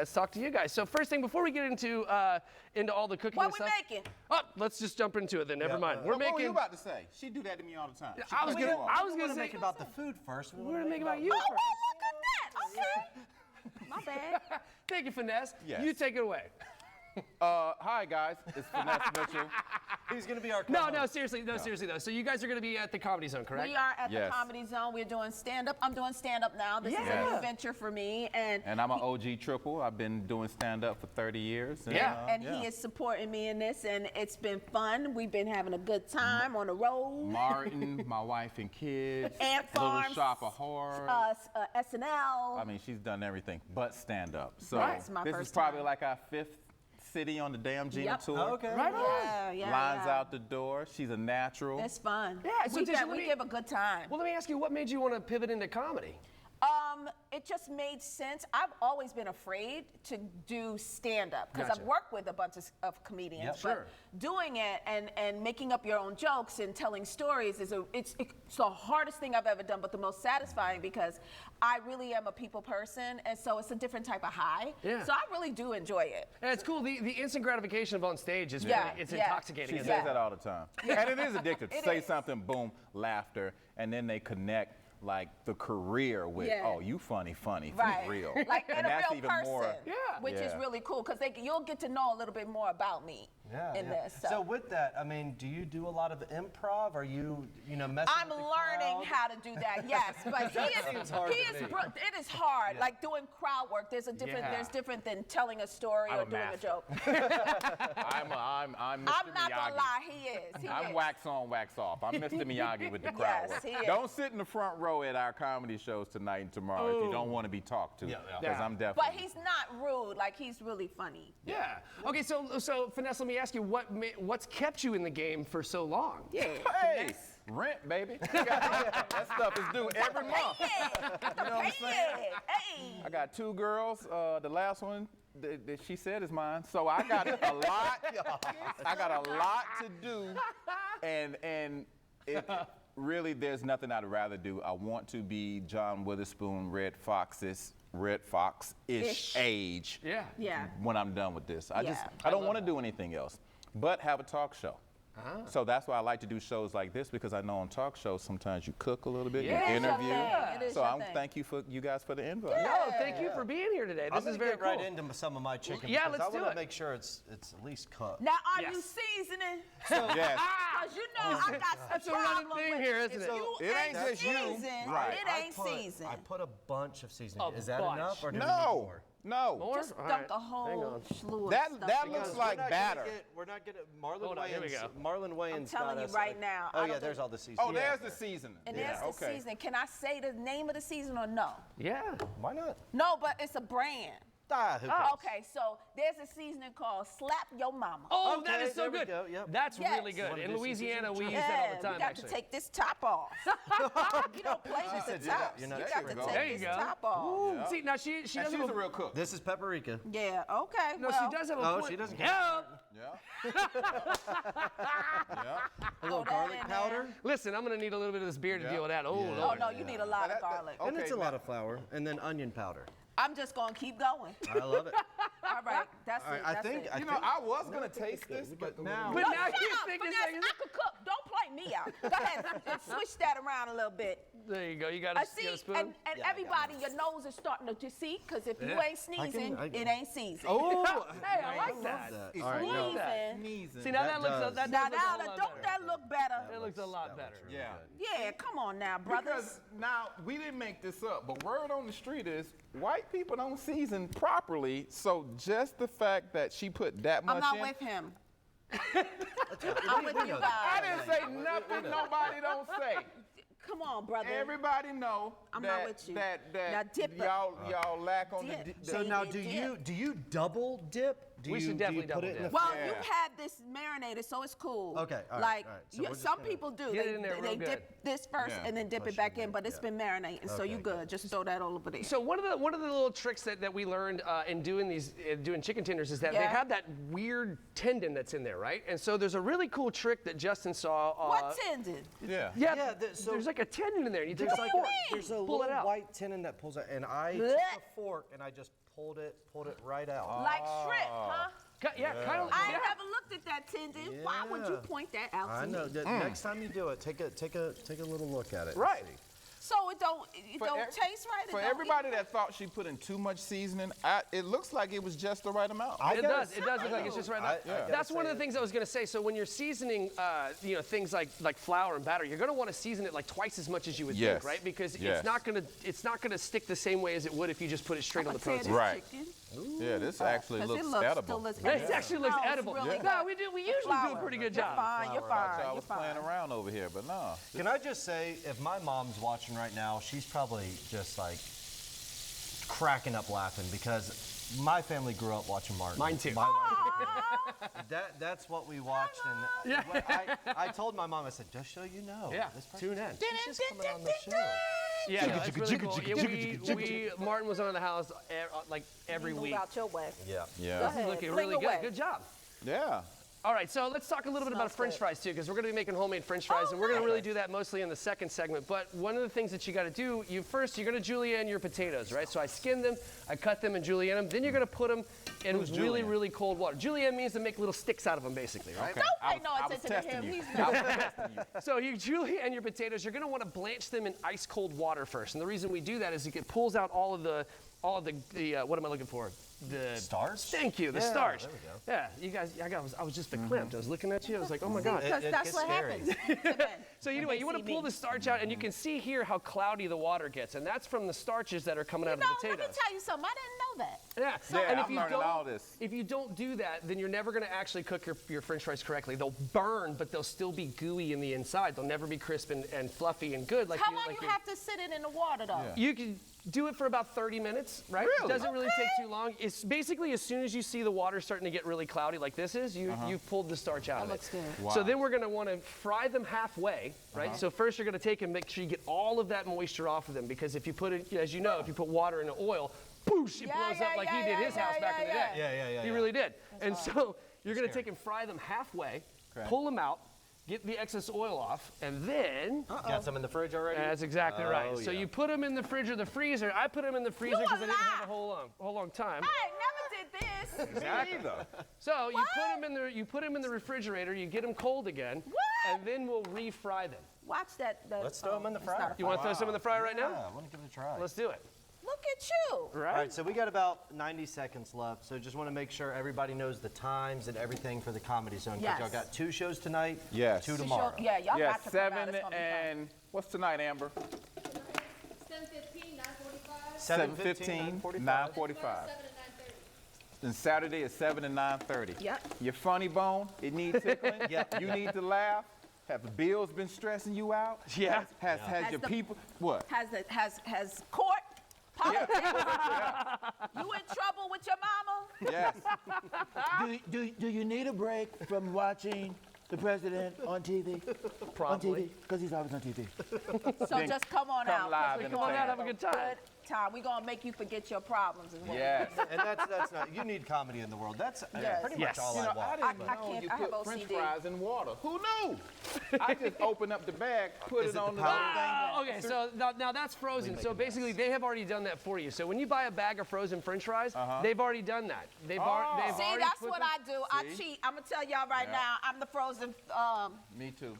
Let's talk to you guys. So first thing, before we get into all the cooking and What stuff. we making? Oh, let's just jump into it then. Never mind. We're What were you making. about to say? She do that to me all the time. I was gonna say make it about the food first. We're gonna make it about you Oh, first. well, look at that. Okay. My bad. Thank you, Finesse. Yes. You take it away. Hi guys, it's Finesse Mitchell. He's gonna be our No, seriously though. So you guys are gonna be at the Comedy Zone, correct? We are at the Yes. Comedy Zone. We're doing stand-up. I'm doing stand-up now. This is a Yeah. new venture for me. And And I'm an OG triple. I've been doing stand-up for 30 years. And, Yeah. and he is supporting me in this, and it's been fun. We've been having a good time on the road. Martin, my wife and kids. Ant Little Farms, Shop of Horror. SNL. I mean, she's done everything but stand-up. So Right. It's my this is first probably time. like our 5th city on the Damn Gina Yep. tour. Oh, okay. Right on. yeah, Lines yeah. out the door. She's a natural. It's fun. Yeah, so we, just get- let we me- give a good time. Well, let me ask you, what made you want to pivot into comedy? It just made sense. I've always been afraid to do stand-up because Gotcha. I've worked with a bunch of comedians. Yep. But Sure. doing it and making up your own jokes and telling stories it's the hardest thing I've ever done, but the most satisfying because I really am a people person, and so it's a different type of high. Yeah. So I really do enjoy it. And it's cool. The instant gratification of on stage is Yeah, really, it's yeah. intoxicating. She isn't says it? that all the time. And it is addictive. It Say is. something, boom, laughter, and then they connect like the career with, Yeah. oh, you funny, Right. for real. Like and and a that's real even person, more. Yeah. which is Yeah. really cool because you'll get to know a little bit more about me in this. So with that, I mean, do you do a lot of improv? Are you messing I'm with the learning crowd? how to do that. Yes, but Seems hard to me. it is hard. Like doing crowd work. There's different than telling a story I'm or a doing a math. joke. I'm Mr. I'm not Miyagi. gonna lie, he is. I'm wax on, wax off. I'm Mr. Miyagi with the crowd Yes, work. he is. Don't sit in the front row at our comedy shows tonight and tomorrow if you don't want to be talked to. Yeah. Because Yeah. I'm definitely. But he's not rude. Like he's really funny. Yeah. Okay, so Finesse, let me ask you, what's kept you in the game for so long? Yeah. Hey, rent, baby. That stuff is due every month. Got to You know what I'm pay saying? it. Hey. I got 2 girls. The last one that she said is mine. So I got a lot. I got a lot to do, and it really there's nothing I'd rather do. I want to be John Witherspoon, Red Fox-ish age. Yeah. Yeah. When I'm done with this, I Yeah. don't want to do anything else, but have a talk show. So that's why I like to do shows like this because I know on talk shows sometimes you cook a little bit, Yeah. you It is your interview. thing. It is So your I'm thing. thank you guys for the invite. No, thank you for being here today. I'm This gonna is very get cool. right into some of my chicken. Yeah, because let's I do want it. to make sure it's at least cooked. Now, are Yes. you seasoning? Yes. Because you know I got some That's a running problem thing with here, isn't if it? you It ain't just you. seasoned, Right. It ain't seasoned. I put a bunch of seasoning. A Is that bunch. enough, or do we need No, more? no. More? Just All dunk right. a Hang whole on. slew of That- stuff. that in looks there. like batter. We're not gonna. Hold on, here we go. Marlon Wayans. I'm telling got you us right a- now, I Oh don't yeah, think- there's all the seasoning. Oh, there's the seasoning. And Yeah, there's the okay. seasoning. Can I say the name of the season or no? Yeah. Why not? No, but it's a brand. Who cares? Okay, so there's a seasoning called Slap Your Mama. Oh, that Okay, is so there we good. go, yep. That's Yes. really good. Wanna In do some Louisiana, we seasoning? use that all the time, we got actually. to take this top off. you don't play with the said you're not- tops. you're You not got sure. to There take you this go. top off. Yeah. See, now she And doesn't she's have a real cook. This is paprika. Yeah, okay. No, well, she does have a Oh, point. she doesn't Yeah. Yeah. A little that garlic in powder. Listen, I'm going to need a little bit of this beer to Yeah. deal with that. Oh, Oh, Lord. no, you need a lot of garlic. And it's a Okay, lot now- of flour, and then onion powder. I'm just going to keep going. I love it. All right, that's All right, it. I That's think it. I You know, think- I was gonna taste this, but now. But No, now shut he's up, thinking Finesse, seconds. I could cook. Don't play me out. Go ahead and switch that around a little bit. There you go. You got a, See, you got a spoon? and Yeah, I got everybody, your nose is starting to see, because if you Yeah. ain't sneezing, I can- it ain't seasoned. Oh, Hey, I like that. that. All right, no. Sneezing. See, now that, That looks does. that Now, does look a whole lot don't better. that look better? That looks a lot better. Yeah. Yeah, come on now, brothers. Because now we didn't make this up, but word on the street is white people don't season properly. So just the fact that she put that much I'm not in, with him. I'm with you I guys. didn't say nothing nobody don't say. Come on, brother. Everybody know I'm that not with you. that Now dip it. y'all lack on Dip. the. So now, Dip. do you double dip? Do We you, should do you definitely put double it in dip. the Well, Yeah. you had this marinated, so it's cool. Okay, all right, Like, all right. So we're just some gonna people do. get They, it in there real they good. dip this first Yeah. and then dip Push it back it in, in, but it's yeah. been marinating, so you Okay, good. Just throw that all over there. So one of the little tricks that we learned in doing these doing chicken tenders is that they Yeah. have that weird tendon that's in there, right? And so there's a really cool trick that Justin saw. What tendon? Yeah. Yeah, Yeah, so there's like a tendon in there. And you take There's a like fork, there's a pull it little out. white tendon that pulls out, and I Blech. take a fork and I just pulled it right out. Like shrimp, huh? Yeah, kind of. I never looked at that tendon. Why would you point that out I to know. me? Next time you do it, take a little look at it. and Right. see. So it don't taste right. For everybody that thought she put in too much seasoning, it looks like it was just the right amount. It does. It does look like it's just right now. That's one of the things I was going to say. So when you're seasoning, things like flour and batter, you're going to want to season it like twice as much as you would think, right? Because it's not going to stick the same way as it would if you just put it straight on the protein. Right. Yeah, this actually looks edible. It actually looks edible. Really No, we usually do a pretty good job. You're I fine. was playing around over here, but no. Can I just say, if my mom's watching right now, she's probably just like cracking up laughing because my family grew up watching Martin. Mine too. That's what we watched, and I told my mom, I said, just so you know, this person, tune in. she's just coming on the show. Yeah, no, it's really cool. Yeah, Martin was on the house like every week. Move out your way. Yeah. Yeah. Go ahead. Looking Bring really away. good. Good job. Yeah. All right, so let's talk a little bit about Smells French good. fries too, because we're going to be making homemade French fries, and we're going to really do that mostly in the second segment. But one of the things that you got to do, you're going to julienne your potatoes, right? So I skin them, I cut them and julienne them. Then you're going to put them in really, really cold water. Julienne means to make little sticks out of them, basically, right? Okay. Don't pay no I was attention to him. testing you. He's not. So you julienne your potatoes. You're going to want to blanch them in ice cold water first. And the reason we do that is it pulls out all of the what am I looking for? The Starch? Thank you, the starch. There we go. Yeah, you guys, I was just verklempt. I was looking at you. I was like, oh my God. Because It that's gets what scary. happens. So anyway, you want to pull the starch out, and you can see here how cloudy the water gets, and that's from the starches that are coming out of the Let me potatoes. tell you something. I didn't know that. Yeah. Yeah, And if I'm you learning all this. If you don't do that, then you're never going to actually cook your French fries correctly. They'll burn, but they'll still be gooey in the inside. They'll never be crisp and fluffy and good. How long you have to sit it in the water though? Yeah. You can do it for about 30 minutes, right? Really? It doesn't really take too long. It's basically as soon as you see the water starting to get really cloudy like this is, you've pulled the starch out of it. looks good. Wow. So then we're going to want to fry them halfway, right? So first you're going to take and make sure you get all of that moisture off of them, because if you put it, as you know, if you put water in the oil, boosh, it blows up like he did his house back in the day. Yeah. He really did. And so you're going to take and fry them halfway, pull them out, get the excess oil off, and then Got some in the fridge already? that's exactly right. So yeah. you put them in the fridge or the freezer. I put them in the freezer You because I a didn't have lie. a whole long time. I never did this. Exactly. So you put them in the refrigerator. You get them cold again, and then we'll refry them. Watch that. Let's throw them in the it's not fryer. a You want to throw some in the fryer right Yeah, now? I want to give it a try. Let's do it. Look at you. Right? All right, so we got about 90 seconds left, so just want to make sure everybody knows the times and everything for the Comedy Zone. 'Cause Yes. Y'all got 2 shows tonight, Yes. 2 To tomorrow. Yeah, y'all Yeah, got to come out. 7 It's gonna be fun. and what's tonight, Amber? 7:15, 9:45. 7:15, 9:45. 7 and 9:30. And Saturday is 7 and 9:30. Yep. Your funny bone, it needs tickling. Yep. You need to laugh. Have the bills been stressing you out? Yeah. Has Has your the- people, what? Has court politics. You in trouble with your mama? Yes. Do you need a break from watching the president on TV? Probably. Because he's always on TV. So Then just come on come out. live Come on out, have a good time. Good time. We're gonna make you forget your problems as well. Yes. And that's not, you need comedy in the world. That's Yes. pretty Yes. much all You know, I want. I didn't I know can't- you I have put French OCD. fries in water. Who knew? I just opened up the bag, put Is it it on the the powder thing. Okay, so now that's frozen. So basically, they have already done that for you. So when you buy a bag of frozen French fries, they've already done that. They've Oh. already See, already that's put what them- I do. I cheat. I'm gonna tell y'all right Yeah. now. I'm the frozen Me too.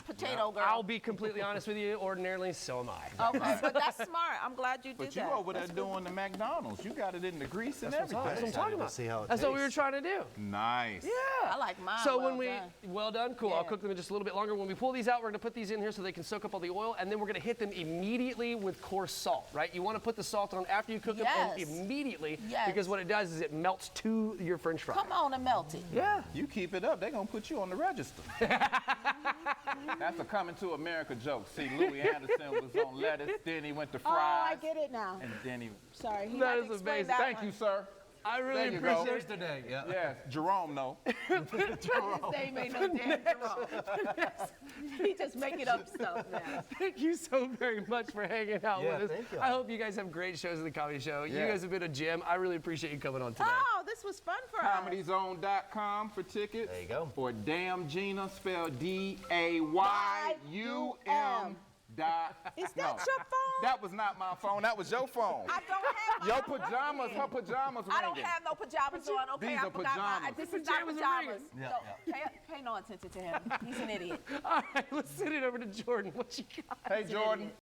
potato girl. I'll be completely honest with you. Ordinarily, so am I. Okay, but that's smart. I'm glad you did But you that. over there doing the McDonald's. You got it in the grease and That's what I'm everything. talking about. We'll see how it That's what we were tastes. trying to do. Nice. Yeah. I like mine. So well when we, done. well done, cool. I'll Yeah. cook them in just a little bit longer. When we pull these out, we're gonna put these in here so they can soak up all the oil, and then we're gonna hit them immediately with coarse salt, right? You wanna put the salt on after you cook them and Yes. immediately, Yes. because what it does is it melts to your French fry. Come on and melt it. Yeah. You keep it up, they're gonna put you on the register. That's a coming to America joke. See, Louis Anderson was on lettuce, then he went to Oh, I fries, get it now. and then he. Sorry, he That had to is explain amazing. that Thank one. you, sir. I really There you go. appreciate it. Today, yeah. Yes, Jerome, no. His name ain't no damn Jerome. He just making up stuff now. Thank you so very much for hanging out Yeah, with us. thank you. I hope you guys have great shows at the comedy show. You Yeah. guys have been a gem. I really appreciate you coming on today. Oh, this was fun for us. ComedyZone.com for tickets. There you go. Or Damn Gina, spelled DAYUM. Is that your phone? That was not my phone. That was your phone. I don't have my Your phone pajamas, ringing. her pajamas I don't ringing. have no pajamas on. Okay, These I are forgot my. pajamas. This is not Pajamas are ringing. pajamas. Pay no attention to him. He's an idiot. All right, let's send it over to Jordan. What you got? Hey, Jordan.